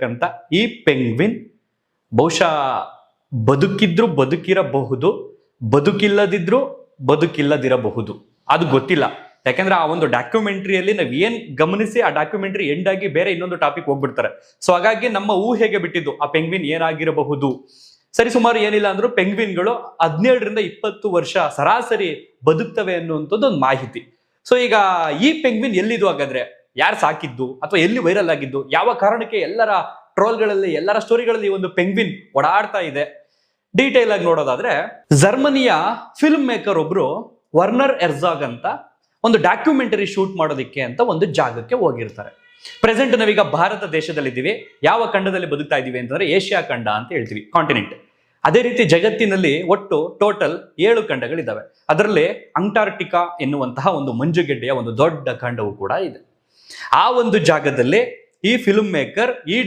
ಅಂತ ಈ ಪೆಂಗ್ವಿನ್ ಬಹುಶಃ ಬದುಕಿದ್ರು ಬದುಕಿರಬಹುದು, ಬದುಕಿಲ್ಲದಿದ್ರು ಬದುಕಿಲ್ಲದಿರಬಹುದು, ಅದು ಗೊತ್ತಿಲ್ಲ. ಯಾಕಂದ್ರೆ ಆ ಒಂದು ಡಾಕ್ಯುಮೆಂಟ್ರಿಯಲ್ಲಿ ನಾವ್ ಏನ್ ಗಮನಿಸಿ ಆ ಡಾಕ್ಯುಮೆಂಟ್ರಿ ಎಂಡ್ ಆಗಿ ಬೇರೆ ಇನ್ನೊಂದು ಟಾಪಿಕ್ ಹೋಗ್ಬಿಡ್ತಾರೆ. ಸೊ ಹಾಗಾಗಿ ನಮ್ಮ ಊಹೆಗೆ ಬಿಟ್ಟಿದ್ದು ಆ ಪೆಂಗ್ವಿನ್ ಏನಾಗಿರಬಹುದು. ಸರಿ, ಸುಮಾರು ಏನಿಲ್ಲ ಅಂದ್ರೂ ಪೆಂಗ್ವಿನ್ಗಳು 17ರಿಂದ 20 ವರ್ಷ ಸರಾಸರಿ ಬದುಕ್ತವೆ ಅನ್ನುವಂಥದ್ದು ಒಂದು ಮಾಹಿತಿ. ಸೊ ಈಗ ಈ ಪೆಂಗ್ವಿನ್ ಎಲ್ಲಿದು ಹಾಗಾದ್ರೆ, ಯಾರು ಸಾಕಿದ್ದು ಅಥವಾ ಎಲ್ಲಿ ವೈರಲ್ ಆಗಿದ್ದು, ಯಾವ ಕಾರಣಕ್ಕೆ ಎಲ್ಲರ ಟ್ರೋಲ್ಗಳಲ್ಲಿ ಎಲ್ಲರ ಸ್ಟೋರಿಗಳಲ್ಲಿ ಈ ಒಂದು ಪೆಂಗ್ವಿನ್ ಓಡಾಡ್ತಾ ಇದೆ, ಡೀಟೇಲ್ ಆಗಿ ನೋಡೋದಾದ್ರೆ, ಜರ್ಮನಿಯ ಫಿಲ್ಮ್ ಮೇಕರ್ ಒಬ್ರು ವರ್ನರ್ ಎರ್ಜಾಗ್ ಅಂತ ಒಂದು ಡಾಕ್ಯುಮೆಂಟರಿ ಶೂಟ್ ಮಾಡೋದಕ್ಕೆ ಅಂತ ಒಂದು ಜಾಗಕ್ಕೆ ಹೋಗಿರ್ತಾರೆ. ಪ್ರೆಸೆಂಟ್ ನಾವೀಗ ಭಾರತ ದೇಶದಲ್ಲಿದ್ದೀವಿ. ಯಾವ ಖಂಡದಲ್ಲಿ ಬದುಕ್ತಾ ಇದೀವಿ ಅಂತಂದ್ರೆ ಏಷ್ಯಾ ಖಂಡ ಅಂತ ಹೇಳ್ತೀವಿ, ಕಾಂಟಿನೆಂಟ್. ಅದೇ ರೀತಿ ಜಗತ್ತಿನಲ್ಲಿ ಒಟ್ಟು ಟೋಟಲ್ 7 ಖಂಡಗಳಿದ್ದಾವೆ. ಅದರಲ್ಲಿ ಅಂಟಾರ್ಟಿಕಾ ಎನ್ನುವಂತಹ ಒಂದು ಮಂಜುಗೆಡ್ಡೆಯ ಒಂದು ದೊಡ್ಡ ಖಂಡವು ಕೂಡ ಇದೆ. ಆ ಒಂದು ಜಾಗದಲ್ಲಿ ಈ ಫಿಲ್ಮ್ ಮೇಕರ್ ಈ